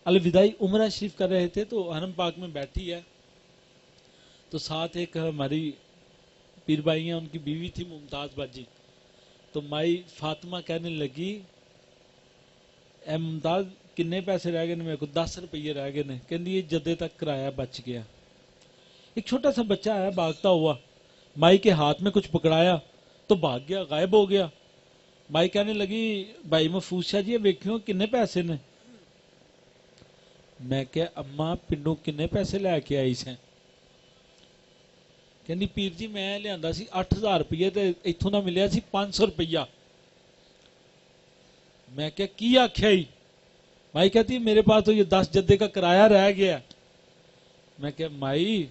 الوداعی عمرہ شریف کر رہے تھے تو حرم پاک میں بیٹھی ہے، تو ساتھ ایک ہماری پیر بھائی ہیں، ان کی بیوی تھی ممتاز باجی، تو مائی فاطمہ کہنے لگی اے ممتاز کنے پیسے رہ گئے نے؟ میرے کو 10 روپیے رہ گئے نے، کہ یہ جدے تک کرایہ بچ گیا۔ ایک چھوٹا سا بچہ ہے بھاگتا ہوا، مائی کے ہاتھ میں کچھ پکڑایا تو بھاگ گیا، غائب ہو گیا۔ مائی کہنے لگی بھائی محفوظ شاہ جی ویکھیو کنے پیسے نے؟ میں کہ اماں پنڈوں کنے پیسے لے کے آئی سے؟ کہ پیر جی میں لیا سی 8000 روپیے تے اتوں کا ملیا سی 500 روپیہ۔ میں کہ کی آخیا ہی؟ مائی کہتی میرے پاس تو یہ 10 جدے کا کرایہ رہ گیا۔ میں کہ مائی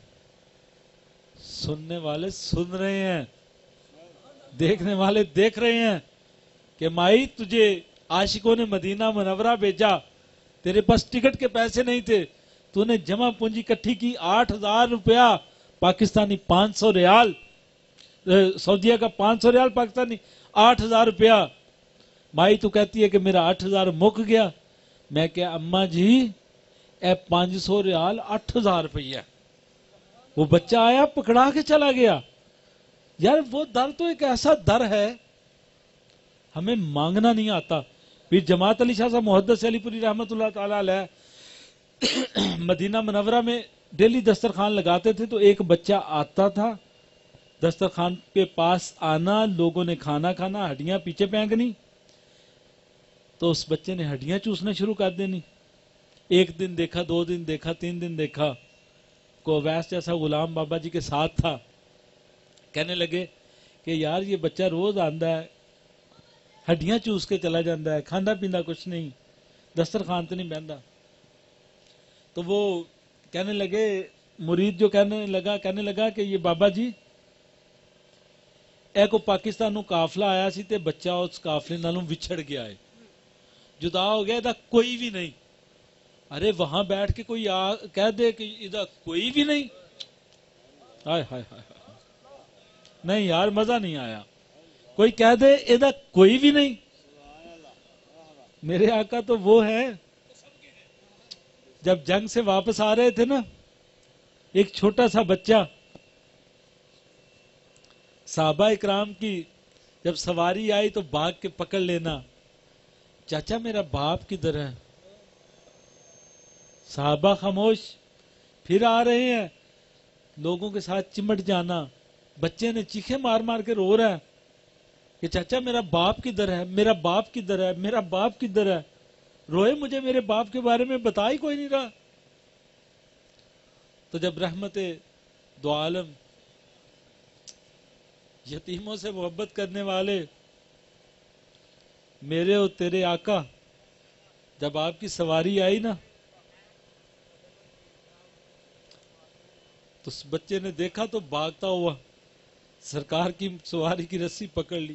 سننے والے سن رہے ہیں، دیکھنے والے دیکھ رہے ہیں کہ مائی تجھے عاشقوں نے مدینہ منورہ بھیجا، تیرے پاس ٹکٹ کے پیسے نہیں تھے، تو نے جمع پونجی کٹھی کی 8000 روپیہ پاکستانی، 500 ریال سعودیہ کا، 500 ریال پاکستانی، 8000 روپیہ۔ مائی تو کہتی ہے کہ میرا 8000 مک گیا۔ میں کہ اماں جی اے 500 ریال 8000 روپیہ۔ وہ بچہ آیا پکڑا کے چلا گیا۔ یار وہ در تو ایک ایسا در ہے، ہمیں مانگنا نہیں آتا۔ پھر جماعت علی شاہ صاحب محدث علی پوری رحمت اللہ تعالی علیہ مدینہ منورہ میں ڈیلی دسترخوان لگاتے تھے، تو ایک بچہ آتا تھا دسترخوان کے پاس آنا، لوگوں نے کھانا کھانا، ہڈیاں پیچھے پھینکنی، تو اس بچے نے ہڈیاں چوسنا شروع کر دینی۔ ایک دن دیکھا، 2 دن دیکھا، 3 دن دیکھا، کو ویس جیسا غلام بابا جی کے ساتھ تھا، کہنے لگے کہ یار یہ بچہ روز آندا ہے، ہڈیاں چوس کے چلا جاندہ ہے، کھانا پیندا کچھ نہیں، دسترخوان تو نہیں بہندا۔ تو وہ کہنے لگے، مرید جو کہنے لگا کہ یہ بابا جی اے کو پاکستانوں قافلہ آیا سی تے بچہ اس قافلے نالوں وچھڑ گیا ہے، جدا ہو گیا، دا کوئی بھی نہیں۔ ارے وہاں بیٹھ کے کوئی کہہ دے کہ ادھر کوئی بھی نہیں، ہائے ہائے ہائے، نہیں یار مزہ نہیں آیا۔ کوئی کہہ دے ادھر کوئی بھی نہیں۔ میرے آقا تو وہ ہے، جب جنگ سے واپس آ رہے تھے نا، ایک چھوٹا سا بچہ، صحابہ اکرام کی جب سواری آئی تو بھاگ کے پکڑ لینا، چاچا میرا باپ کدھر ہے؟ صحابہ خاموش، پھر آ رہے ہیں، لوگوں کے ساتھ چمٹ جانا، بچے نے چیخیں مار مار کے رو رہا ہے کہ چاچا میرا باپ کدھر ہے، میرا باپ کدھر ہے، میرا باپ کدھر ہے؟ روئے مجھے میرے باپ کے بارے میں بتا ہی کوئی نہیں رہا۔ تو جب رحمت دو عالم، یتیموں سے محبت کرنے والے میرے اور تیرے آقا، جب آپ کی سواری آئی نا، تو اس بچے نے دیکھا تو بھاگتا ہوا سرکار کی سواری کی رسی پکڑ لی،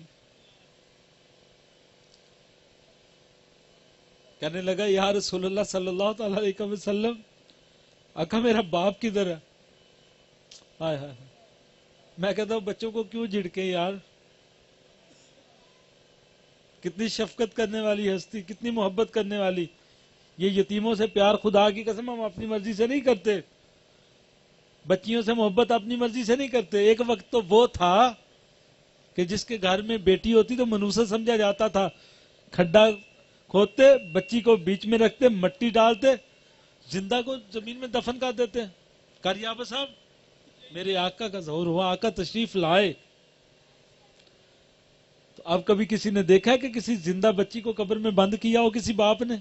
کہنے لگا یا رسول اللہ صلی اللہ تعالی علیہ وسلم، آقا میرا باپ کدھر ہے؟ ہائے ہائے، میں کہتا ہوں بچوں کو کیوں جھڑکے یار، کتنی شفقت کرنے والی ہستی، کتنی محبت کرنے والی۔ یہ یتیموں سے پیار خدا کی قسم ہم اپنی مرضی سے نہیں کرتے، بچیوں سے محبت اپنی مرضی سے نہیں کرتے۔ ایک وقت تو وہ تھا کہ جس کے گھر میں بیٹی ہوتی تو منوسا سمجھا جاتا تھا، کھڈا کھودتے، بچی کو بیچ میں رکھتے، مٹی ڈالتے، زندہ کو زمین میں دفن کر دیتے۔ کاریابا صاحب میرے آقا کا ظہور ہوا، آقا تشریف لائے، تو اب کبھی کسی نے دیکھا ہے کہ کسی زندہ بچی کو قبر میں بند کیا ہو کسی باپ نے؟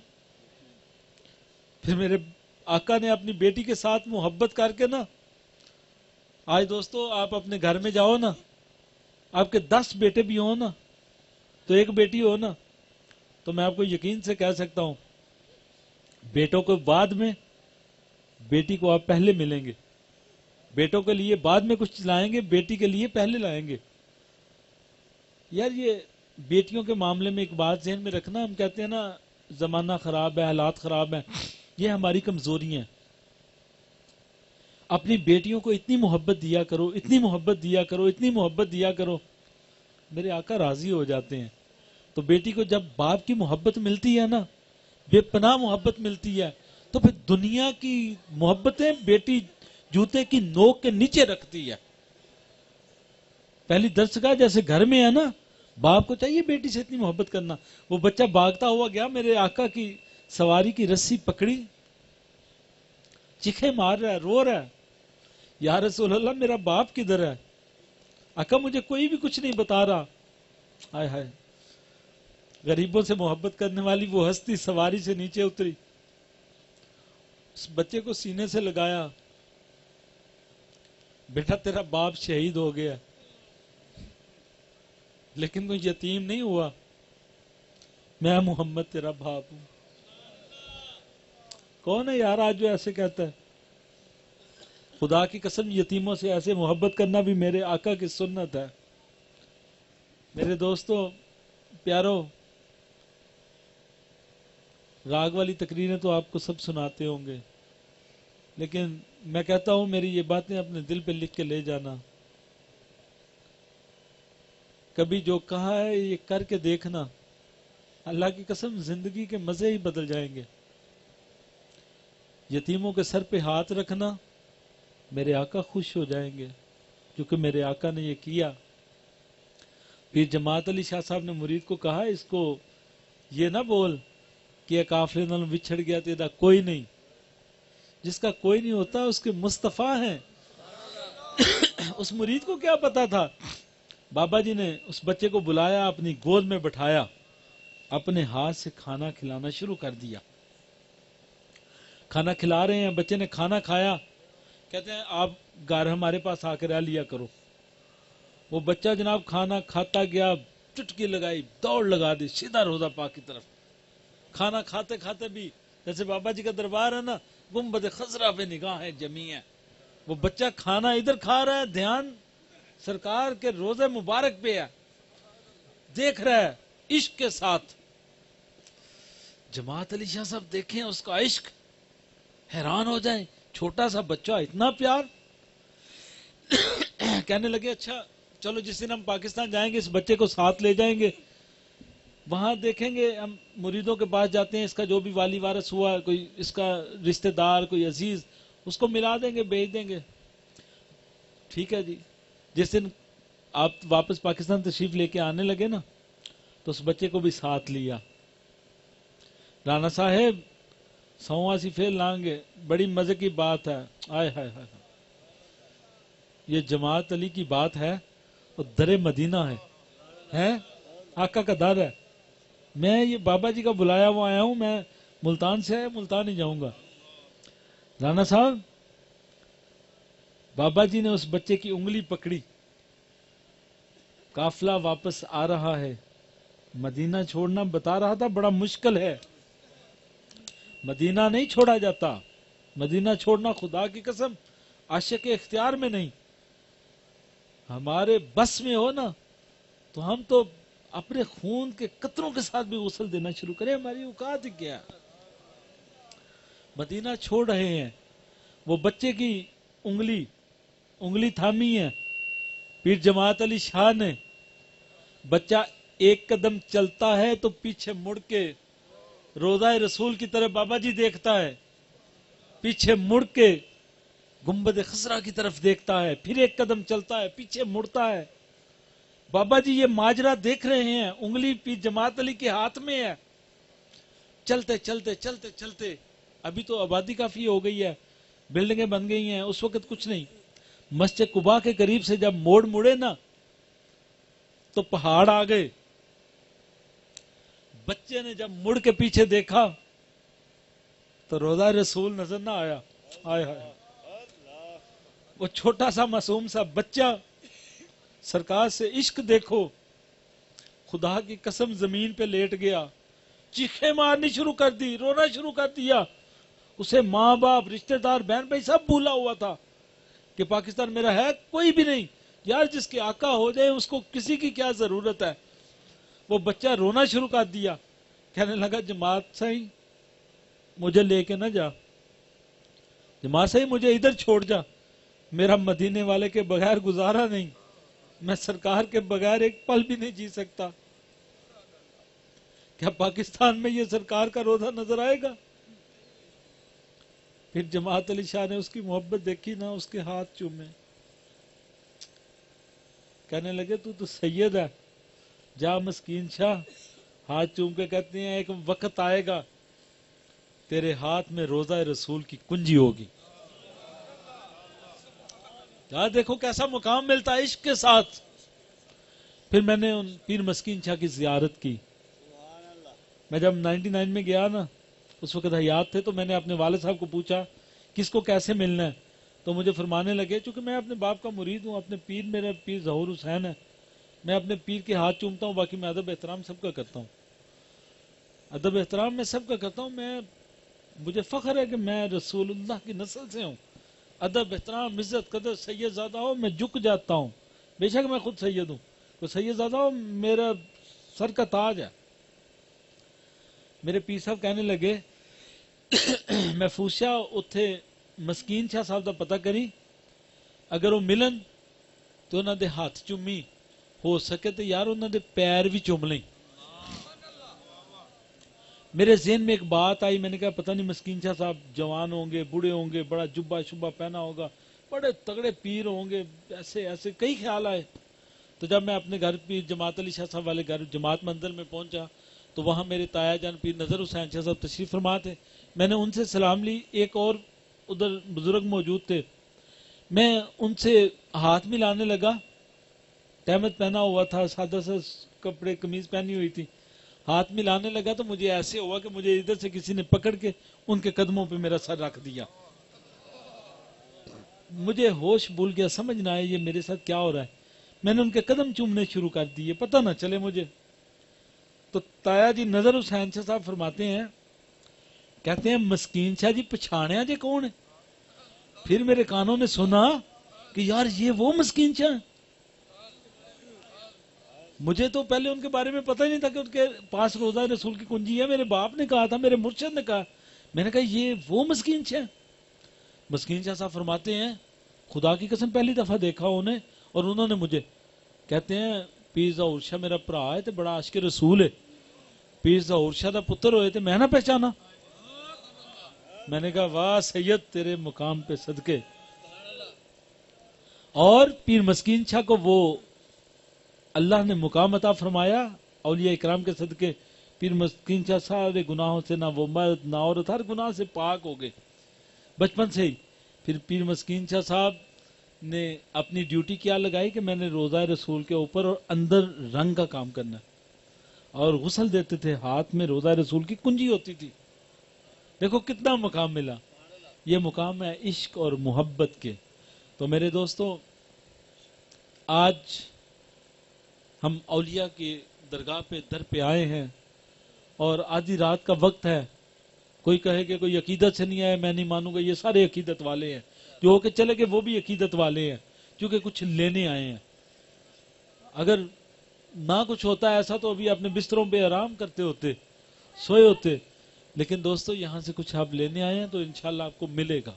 پھر میرے آقا نے اپنی بیٹی کے ساتھ محبت کر کے نا، آج دوستو آپ اپنے گھر میں جاؤ نا، آپ کے 10 بیٹے بھی ہوں نا، تو ایک بیٹی ہو نا، تو میں آپ کو یقین سے کہہ سکتا ہوں بیٹوں کو بعد میں، بیٹی کو آپ پہلے ملیں گے۔ بیٹوں کے لیے بعد میں کچھ لائیں گے، بیٹی کے لیے پہلے لائیں گے۔ یار یہ بیٹیوں کے معاملے میں ایک بات ذہن میں رکھنا، ہم کہتے ہیں نا زمانہ خراب ہے، حالات خراب ہیں، یہ ہماری کمزوری ہیں۔ اپنی بیٹیوں کو اتنی محبت دیا کرو، اتنی محبت دیا کرو، اتنی محبت دیا کرو، میرے آقا راضی ہو جاتے ہیں۔ تو بیٹی کو جب باپ کی محبت ملتی ہے نا، بے پناہ محبت ملتی ہے، تو پھر دنیا کی محبتیں بیٹی جوتے کی نوک کے نیچے رکھتی ہے. پہلی درسگاہ جیسے گھر میں ہے نا، باپ کو چاہیے بیٹی سے اتنی محبت کرنا. وہ بچہ بھاگتا ہوا گیا، میرے آقا کی سواری کی رسی پکڑی، چیخے مار رہا ہے، رو رہا ہے، یا رسول اللہ میرا باپ کدھر ہے؟ آقا مجھے کوئی بھی کچھ نہیں بتا رہا. ہائے ہائے، غریبوں سے محبت کرنے والی وہ ہستی سواری سے نیچے اتری، اس بچے کو سینے سے لگایا، بیٹا تیرا باپ شہید ہو گیا لیکن کوئی یتیم نہیں ہوا، میں محمد تیرا باپ ہوں. کون ہے یار آج جو ایسے کہتا ہے؟ خدا کی قسم یتیموں سے ایسے محبت کرنا بھی میرے آقا کی سنت ہے. میرے دوستو پیارو، راگ والی تقریریں تو آپ کو سب سناتے ہوں گے، لیکن میں کہتا ہوں میری یہ باتیں اپنے دل پہ لکھ کے لے جانا. کبھی جو کہا ہے یہ کر کے دیکھنا، اللہ کی قسم زندگی کے مزے ہی بدل جائیں گے. یتیموں کے سر پہ ہاتھ رکھنا، میرے آقا خوش ہو جائیں گے کیونکہ میرے آقا نے یہ کیا. پھر جماعت علی شاہ صاحب نے مرید کو کہا اس کو یہ نہ بول کہ قافلے نال بچھڑ گیا تیرا کوئی نہیں. جس کا کوئی نہیں ہوتا اس کے مصطفیٰ ہیں. اس مرید کو کیا پتا تھا؟ بابا جی نے اس بچے کو بلایا، اپنی گود میں بٹھایا، اپنے ہاتھ سے کھانا کھلانا شروع کر دیا. کھانا کھلا رہے ہیں، بچے نے کھانا کھایا، کہتے ہیں آپ گھر ہمارے پاس آ کے رہ لیا کرو. وہ بچہ جناب کھانا کھاتا گیا، چٹکی لگائی، دوڑ لگا دی سیدھا روضہ پاک کی طرف. کھانا کھاتے کھاتے بھی جیسے بابا جی کا دربار ہے نا، گنبد خضرا پہ نگاہیں جمی ہیں. وہ بچہ کھانا ادھر کھا رہا ہے، دھیان سرکار کے روزے مبارک پہ ہے، دیکھ رہا ہے عشق کے ساتھ. جماعت علی شاہ صاحب دیکھیں اس کا عشق، حیران ہو جائیں، چھوٹا سا بچہ اتنا پیار. کہنے لگے اچھا چلو جس دن ہم پاکستان جائیں گے اس بچے کو ساتھ لے جائیں گے، وہاں دیکھیں گے. ہم مریدوں کے پاس جاتے ہیں، اس کا جو بھی والی وارث ہوا، کوئی اس کا رشتہ دار، کوئی عزیز، اس کو ملا دیں گے، بھیج دیں گے. ٹھیک ہے جی. جس دن آپ واپس پاکستان تشریف لے کے آنے لگے نا تو اس بچے کو بھی ساتھ لیا. رانا صاحب سواسی پھر لائیں گے، بڑی مزے کی بات ہے. آئے ہائے ہائے، یہ جماعت علی کی بات ہے اور در مدینہ ہے، آقا کا در ہے. میں یہ بابا جی کا بلایا ہوا آیا ہوں، میں ملتان سے آیا، ملتان ہی جاؤں گا. رانا صاحب بابا جی نے اس بچے کی انگلی پکڑی، قافلہ واپس آ رہا ہے، مدینہ چھوڑنا بتا رہا تھا بڑا مشکل ہے، مدینہ نہیں چھوڑا جاتا. مدینہ چھوڑنا خدا کی قسم عاشق اختیار میں نہیں. ہمارے بس میں ہو نا تو ہم تو اپنے خون کے قطروں کے ساتھ بھی غسل دینا شروع کریں، ہماری اوقات ہی کیا. مدینہ چھوڑ رہے ہیں، وہ بچے کی انگلی تھامی ہے. پھر جماعت علی شاہ نے، بچہ ایک قدم چلتا ہے تو پیچھے مڑ کے روضہ رسول کی طرف بابا جی دیکھتا ہے، پیچھے مڑ کے گنبد خضرا کی طرف دیکھتا ہے، پھر ایک قدم چلتا ہے، پیچھے مڑتا ہے. بابا جی یہ ماجرا دیکھ رہے ہیں، انگلی پی جماعت علی کے ہاتھ میں ہے. چلتے چلتے چلتے چلتے، ابھی تو آبادی کافی ہو گئی ہے، بلڈنگیں بن گئی ہیں، اس وقت کچھ نہیں. مسجد قباء کے قریب سے جب موڑ مڑے نا تو پہاڑ آ گئے. بچے نے جب مڑ کے پیچھے دیکھا تو روضہ رسول نظر نہ آیا. آئے ہائے، وہ چھوٹا سا معصوم سا بچہ، سرکار سے عشق دیکھو. خدا کی قسم زمین پہ لیٹ گیا، چیخیں مارنی شروع کر دی، رونا شروع کر دیا. اسے ماں باپ، رشتہ دار، بہن بھائی سب بھولا ہوا تھا کہ پاکستان میرا ہے کوئی بھی نہیں. یار جس کے آقا ہو جائے اس کو کسی کی کیا ضرورت ہے. وہ بچہ رونا شروع کر دیا، کہنے لگا جماعت صحیح مجھے لے کے نہ جا، جماعت صحیح مجھے ادھر چھوڑ جا، میرا مدینے والے کے بغیر گزارا نہیں، میں سرکار کے بغیر ایک پل بھی نہیں جی سکتا. کیا پاکستان میں یہ سرکار کا روضہ نظر آئے گا؟ پھر جماعت علی شاہ نے اس کی محبت دیکھی نا، اس کے ہاتھ چومے، کہنے لگے تو سید ہے، جا مسکین شاہ، ہاتھ چوم کے کہتے ہیں ایک وقت آئے گا تیرے ہاتھ میں روزہ رسول کی کنجی ہوگی۔ دیکھو کیسا مقام ملتا ہے عشق کے ساتھ۔ پھر میں نے ان پیر مسکین شاہ کی زیارت کی۔ میں جب 99 میں گیا نا، اس وقت حیات تھے، تو میں نے اپنے والد صاحب کو پوچھا کس کو کیسے ملنا ہے، تو مجھے فرمانے لگے چونکہ میں اپنے باپ کا مرید ہوں، اپنے پیر میرا پیر ظہور حسین ہے، میں اپنے پیر کے ہاتھ چومتا ہوں، باقی میں ادب احترام سب کا کرتا ہوں، ادب احترام میں سب کا کرتا ہوں، مجھے فخر ہے کہ میں رسول اللہ کی نسل سے ہوں، ادب احترام عزت قدر سید زادہ ہو میں جھک جاتا ہوں، بے شک میں خود سید ہوں، تو سید زادہ ہو میرا سر کا تاج ہے۔ میرے پیر صاحب کہنے لگے محفوظ شاہ اتھے مسکین شاہ صاحب دا پتہ کری، اگر وہ ملن تو انہوں دے ہاتھ چومی، ہو سکے تو یار انہوں دے پیر بھی چوم لیں۔ میرے ذہن میں ایک بات آئی، میں نے کہا پتہ نہیں مسکین شاہ صاحب جوان ہوں گے، بوڑھے ہوں گے، بڑا جبہ شبہ پہنا ہوگا، بڑے تگڑے پیر ہوں گے، ایسے ایسے کئی خیال آئے۔ تو جب میں اپنے گھر پیر جماعت علی شاہ صاحب والے گھر جماعت منزل میں پہنچا تو وہاں میرے تایا جان پیر نظر حسین شاہ صاحب تشریف فرما تھے، میں نے ان سے سلام لی، ایک اور ادھر بزرگ موجود تھے، میں ان سے ہاتھ ملانے لگا، تہمت پہنا ہوا تھا، سادہ سا کپڑے قمیض پہنی ہوئی تھی، ہاتھ ملانے لگا تو مجھے ایسے ہوا کہ مجھے ادھر سے کسی نے پکڑ کے ان کے قدموں پہ میرا سر رکھ دیا، مجھے ہوش بھول گیا، سمجھ نہ آئے یہ میرے ساتھ کیا ہو رہا ہے، میں نے ان کے قدم چومنے شروع کر دیے، پتہ نہ چلے مجھے۔ تو تایا جی نظر حسین شاہ صاحب فرماتے ہیں، کہتے ہیں مسکین شاہ جی پچھاڑیا جی کون ہے؟ پھر میرے کانوں نے سنا کہ یار یہ وہ مسکین شاہ، مجھے تو پہلے ان کے بارے میں پتہ ہی نہیں تھا کہ ان کے پاس روزہ رسول کی کنجی ہے، میرے باپ نے کہا تھا، میرے مرشد نے کہا، میں نے کہا یہ وہ مسکین شاہ۔ مسکین شاہ صاحب فرماتے ہیں خدا کی قسم پہلی دفعہ دیکھا انہیں، اور انہوں نے مجھے کہتے ہیں پیر ظہور شاہ میرا پرا ہے تے بڑا عاشق رسول ہے، پیر ظہور شاہ دا پتر ہوئے تے میں نہ پہچانا، میں نے کہا واہ سید تیرے مقام پہ صدقے۔ اور پیر مسکین شاہ کو وہ اللہ نے مقام عطا فرمایا اولیاء اکرام کے صدقے، پیر مسکین شاہ سارے گناہوں سے، نہ وہ مرد نہ عورت، ہر گناہ سے پاک ہو گئے بچپن سے ہی۔ پھر پیر مسکین شاہ صاحب نے اپنی ڈیوٹی کیا لگائی کہ میں نے روزہ رسول کے اوپر اور اندر رنگ کا کام کرنا ہے، اور غسل دیتے تھے، ہاتھ میں روزہ رسول کی کنجی ہوتی تھی، دیکھو کتنا مقام ملا، یہ مقام ہے عشق اور محبت کے۔ تو میرے دوستو آج ہم اولیاء کی درگاہ پہ در پہ آئے ہیں، اور آدھی رات کا وقت ہے، کوئی کہے کہ کوئی عقیدت سے نہیں آئے میں نہیں مانوں گا، یہ سارے عقیدت والے ہیں، جو ہو کے چلے گئے وہ بھی عقیدت والے ہیں، کیونکہ کچھ لینے آئے ہیں، اگر نہ کچھ ہوتا ایسا تو ابھی اپنے بستروں پہ آرام کرتے ہوتے، سوئے ہوتے، لیکن دوستو یہاں سے کچھ آپ لینے آئے ہیں تو انشاءاللہ آپ کو ملے گا،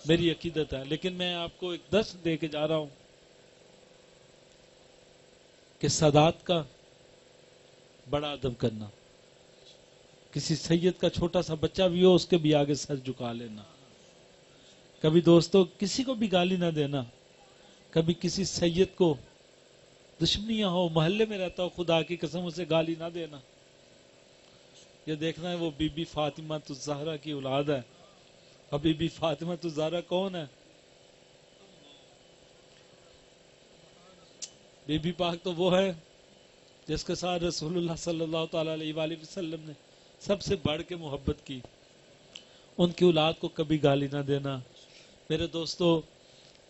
میری عقیدت ہے۔ لیکن میں آپ کو ایک درس دے کے جا رہا ہوں کہ سادات کا بڑا ادب کرنا، کسی سید کا چھوٹا سا بچہ بھی ہو اس کے بھی آگے سر جھکا لینا، کبھی دوستو کسی کو بھی گالی نہ دینا، کبھی کسی سید کو دشمنیاں ہو، محلے میں رہتا ہو، خدا کی قسم اسے گالی نہ دینا۔ یہ دیکھنا ہے وہ بی بی فاطمہ الزہرا کی اولاد ہے، اور بی بی فاطمہ الزہرا کون ہے؟ بی بی پاک تو وہ ہے جس کے ساتھ رسول اللہ صلی اللہ تعالی علیہ وآلہ وسلم نے سب سے بڑھ کے محبت کی، ان کی اولاد کو کبھی گالی نہ دینا۔ میرے دوستو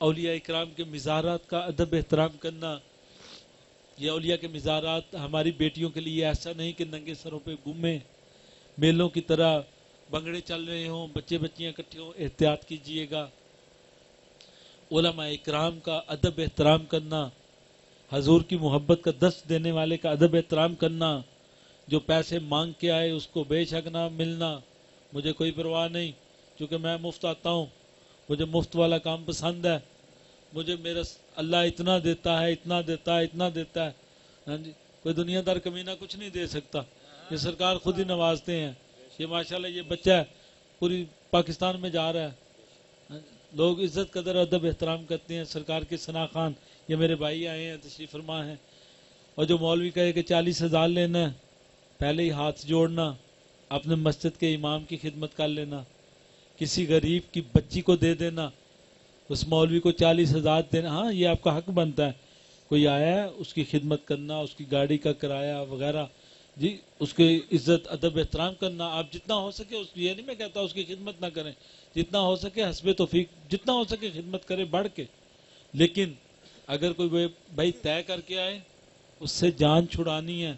اولیاء اکرام کے مزارات کا ادب احترام کرنا، یہ اولیاء کے مزارات ہماری بیٹیوں کے لیے ایسا نہیں کہ ننگے سروں پہ گھومیں، میلوں کی طرح بنگڑے چل رہے ہوں، بچے بچیاں اکٹھے ہوں، احتیاط کیجئے گا۔ علماء اکرام کا ادب احترام کرنا، حضور کی محبت کا دست دینے والے کا ادب احترام کرنا، جو پیسے مانگ کے آئے اس کو بے شک نہ ملنا، مجھے کوئی پرواہ نہیں، کیونکہ میں مفت آتا ہوں، مجھے مفت والا کام پسند ہے، مجھے میرا اللہ اتنا دیتا ہے، اتنا دیتا ہے، اتنا دیتا ہے، ہاں جی، کوئی دنیا دار کمینہ کچھ نہیں دے سکتا، یہ سرکار خود ہی نوازتے ہیں۔ یہ ماشاءاللہ یہ بچہ ہے، پوری پاکستان میں جا رہا ہے. لوگ عزت قدر ادب احترام کرتے ہیں. سرکار کے ثنا خان یہ میرے بھائی آئے ہیں، تشریف فرما ہیں. اور جو مولوی کہے کہ 40,000 لینا ہے، پہلے ہی ہاتھ جوڑنا، اپنے مسجد کے امام کی خدمت کر لینا، کسی غریب کی بچی کو دے دینا، اس مولوی کو 40,000 دینا. ہاں یہ آپ کا حق بنتا ہے. کوئی آیا ہے اس کی خدمت کرنا، اس کی گاڑی کا کرایہ وغیرہ، جی اس کی عزت ادب احترام کرنا. آپ جتنا ہو سکے یہ نہیں میں کہتا اس کی خدمت نہ کریں، جتنا ہو سکے حسب توفیق جتنا ہو سکے خدمت کرے بڑھ کے. لیکن اگر کوئی بھائی طے کر کے آئے اس سے جان چھڑانی ہے.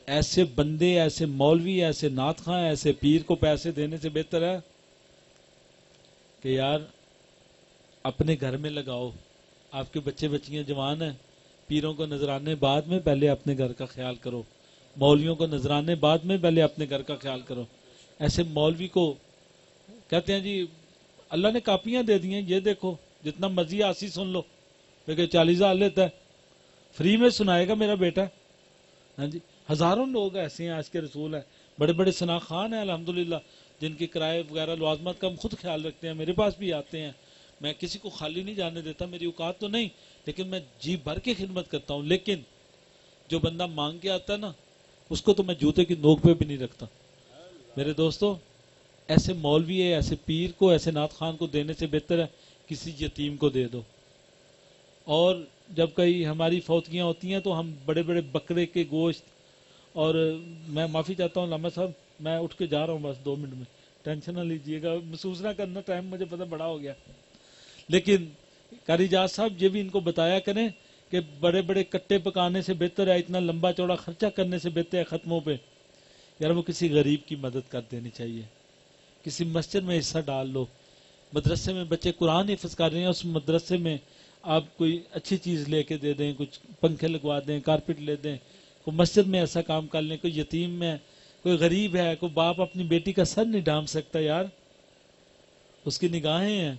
ایسے بندے، ایسے مولوی، ایسے نعت خواں، ایسے پیر کو پیسے دینے سے بہتر ہے کہ یار اپنے گھر میں لگاؤ. آپ کے بچے بچیاں جوان ہیں، پیروں کو نذرانے بعد میں، پہلے اپنے گھر کا خیال کرو. مولویوں کو نذرانے بعد میں، پہلے اپنے گھر کا خیال کرو. ایسے مولوی کو کہتے ہیں جی اللہ نے کاپیاں دے دی ہیں، یہ دیکھو جتنا مرضی آسی سن لو، لیکن 40,000 لیتا ہے، فری میں سنائے گا میرا بیٹا. ہاں جی ہزاروں لوگ ایسے ہیں، آج کے رسول ہیں، بڑے بڑے ثنا خان ہیں الحمدللہ، جن کے کرائے وغیرہ لوازمات کا ہم خود خیال رکھتے ہیں. میرے پاس بھی آتے ہیں، میں کسی کو خالی نہیں جانے دیتا، میری اوقات تو نہیں لیکن میں جی بھر کے خدمت کرتا ہوں. لیکن جو بندہ مانگ کے آتا ہے نا اس کو تو میں جوتے کی نوک پہ بھی نہیں رکھتا. میرے دوستو ایسے مولوی ہے، ایسے پیر کو، ایسے نعت خان کو دینے سے بہتر ہے کسی یتیم کو دے دو. اور جب کئی ہماری فوتگیاں ہوتی ہیں تو ہم بڑے بڑے بکرے کے گوشت، اور میں معافی چاہتا ہوں علامہ صاحب، میں اٹھ کے جا رہا ہوں بس 2 منٹ میں، ٹینشن نہ لیجئے گا، محسوس نہ کرنا، ٹائم مجھے پتہ بڑا ہو گیا. لیکن قاری جاز صاحب یہ بھی ان کو بتایا کریں کہ بڑے بڑے کٹے پکانے سے بہتر ہے، اتنا لمبا چوڑا خرچہ کرنے سے بہتر ہے ختموں پہ یار وہ کسی غریب کی مدد کر دینی چاہیے. کسی مسجد میں حصہ ڈال لو. مدرسے میں بچے قرآن حفظ کر رہے ہیں، اس مدرسے میں آپ کوئی اچھی چیز لے کے دے دیں، کچھ پنکھے لگوا دیں، کارپٹ لے دیں، کوئی مسجد میں ایسا کام کر لیں. کوئی یتیم میں کوئی غریب ہے، کوئی باپ اپنی بیٹی کا سر نہیں ڈھانپ سکتا یار، اس کی نگاہیں ہیں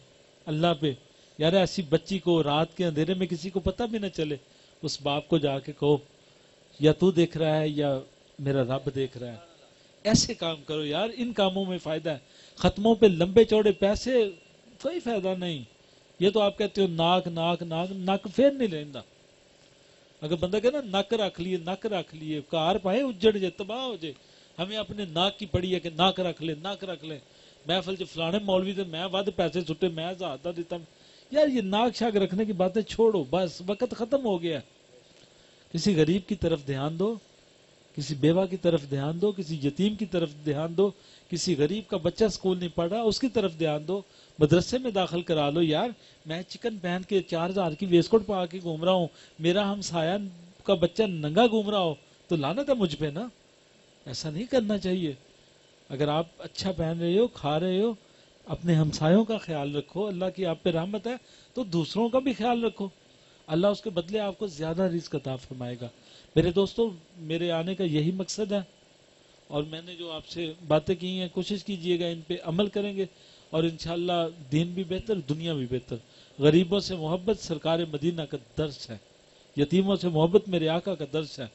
اللہ پہ. یار ایسی بچی کو رات کے اندھیرے میں کسی کو پتہ بھی نہ چلے، اس باپ کو جا کے کہو یا تو دیکھ رہا ہے یا میرا رب دیکھ رہا ہے. ایسے کام کرو یار، ان کاموں میں فائدہ ہے. ختموں پہ لمبے چوڑے پیسے کوئی فائدہ نہیں. یہ تو آپ کہتے ہو ناک ناک ناک نک پھر نہیں لینا. اگر بندہ کہے نا نک رکھ لیے کار پائے اجڑ جائے تباہ ہو جائے. ہمیں اپنے ناک کی پڑی ہے کہ ناک رکھ لے. محفل جو فلانے مولوی سے میں ود پیسے چھٹے میں زیادہ دیتا. یار یہ ناک شاک رکھنے کی باتیں چھوڑو، بس وقت ختم ہو گیا. کسی غریب کی طرف دھیان دو، کسی بیوہ کی طرف دھیان دو، کسی یتیم کی طرف دھیان دو. کسی غریب کا بچہ سکول نہیں پڑھ رہا اس کی طرف دھیان دو، مدرسے میں داخل کرا لو. یار میں چکن پہن کے 4,000 کی ویسٹ کوٹ پا کے گھوم رہا ہوں، میرا ہمسایہ کا بچہ ننگا گھوم رہا ہو تو لعنت ہے مجھ پہ نا. ایسا نہیں کرنا چاہیے. اگر آپ اچھا پہن رہے ہو، کھا رہے ہو، اپنے ہمسایوں کا خیال رکھو. اللہ کی آپ پہ رحمت ہے تو دوسروں کا بھی خیال رکھو، اللہ اس کے بدلے آپ کو زیادہ رزق عطا فرمائے گا. میرے دوستو میرے آنے کا یہی مقصد ہے، اور میں نے جو آپ سے باتیں کی ہیں کوشش کیجئے گا ان پہ عمل کریں گے اور انشاءاللہ دین بھی بہتر، دنیا بھی بہتر. غریبوں سے محبت سرکار مدینہ کا درس ہے، یتیموں سے محبت میرے آقا کا درس ہے.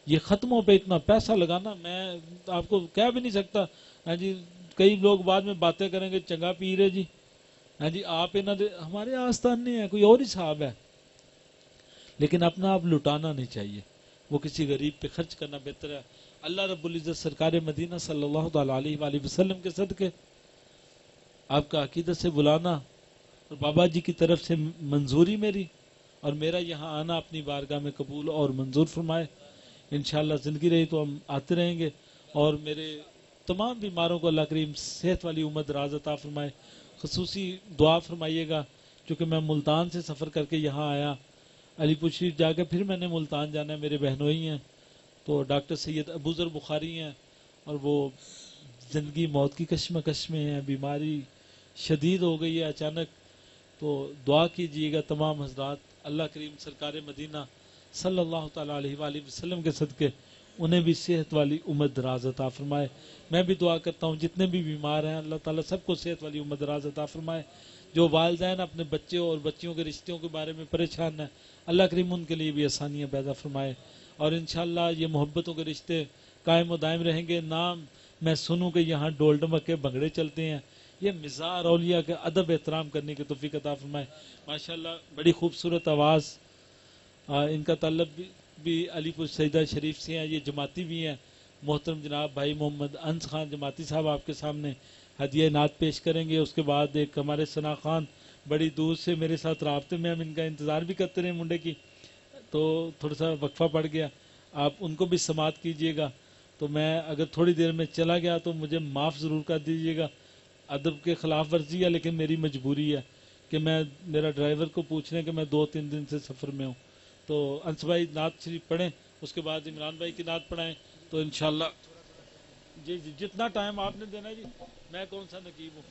یہ ختموں پہ اتنا پیسہ لگانا میں آپ کو کہہ بھی نہیں سکتا. ہاں جی کئی لوگ بعد میں باتیں کریں گے چنگا پیر ہے جی، ہاں جی آپ ہمارے آستان نہیں ہے، کوئی اور ہی صاحب ہے. لیکن اپنا آپ لٹانا نہیں چاہیے، وہ کسی غریب پہ خرچ کرنا بہتر ہے. اللہ رب العزت سرکار مدینہ صلی اللہ تعالی علیہ وآلہ وسلم کے صدقے آپ کا عقیدت سے بلانا اور بابا جی کی طرف سے منظوری میری اور میرا یہاں آنا اپنی بارگاہ میں قبول اور منظور فرمائے. انشاءاللہ زندگی رہی تو ہم آتے رہیں گے. اور میرے تمام بیماروں کو اللہ کریم صحت والی عمر دراز عطا فرمائے. خصوصی دعا فرمائیے گا چونکہ میں ملتان سے سفر کر کے یہاں آیا، علی پور شریف جا کے پھر میں نے ملتان جانا ہے. میرے بہنوئی ہیں تو ڈاکٹر سید ابوذر بخاری ہیں اور وہ زندگی موت کی کشمکش میں ہیں، بیماری شدید ہو گئی ہے اچانک. تو دعا کیجئے گا تمام حضرات، اللہ کریم سرکار مدینہ صلی اللہ تعالی علیہ وآلہ وسلم کے صدقے انہیں بھی صحت والی عمر دراز عطا فرمائے. میں بھی دعا کرتا ہوں جتنے بھی بیمار ہیں اللہ تعالیٰ سب کو صحت والی عمر دراز عطا فرمائے. جو والدین اپنے بچوں اور بچیوں کے رشتوں کے بارے میں پریشان ہیں اللہ کریم ان کے لیے بھی آسانیاں پیدا فرمائے. اور انشاءاللہ یہ محبتوں کے رشتے قائم و دائم رہیں گے. نام میں سنوں کہ یہاں ڈول ڈمکے بھنگڑے چلتے ہیں. یہ مزار اولیاء کے ادب احترام کرنے کی توفیق عطا فرمائے. ماشاءاللہ بڑی خوبصورت آواز. ان کا تعلق بھی علی پور سیدہ شریف سے ہیں. یہ جماعتی بھی ہیں. محترم جناب بھائی محمد انس خان جماعتی صاحب آپ کے سامنے ہدیہ نعت پیش کریں گے. اس کے بعد ایک ہمارے ثنا خان بڑی دور سے میرے ساتھ رابطے میں، ہم ان کا انتظار بھی کرتے رہے منڈے کی، تو تھوڑا سا وقفہ پڑ گیا. آپ ان کو بھی سماعت کیجئے گا. تو میں اگر تھوڑی دیر میں چلا گیا تو مجھے معاف ضرور کر دیجئے گا. ادب کے خلاف ورزی ہے لیکن میری مجبوری ہے کہ میں میرا ڈرائیور کو پوچھ رہے ہیں کہ میں 2-3 دن سے سفر میں ہوں. تو انس بھائی نعت شریف پڑھیں، اس کے بعد عمران بھائی کی نعت پڑھائیں تو انشاءاللہ. جی جتنا ٹائم آپ نے دینا ہے جی. میں کون سا نقیب ہوں.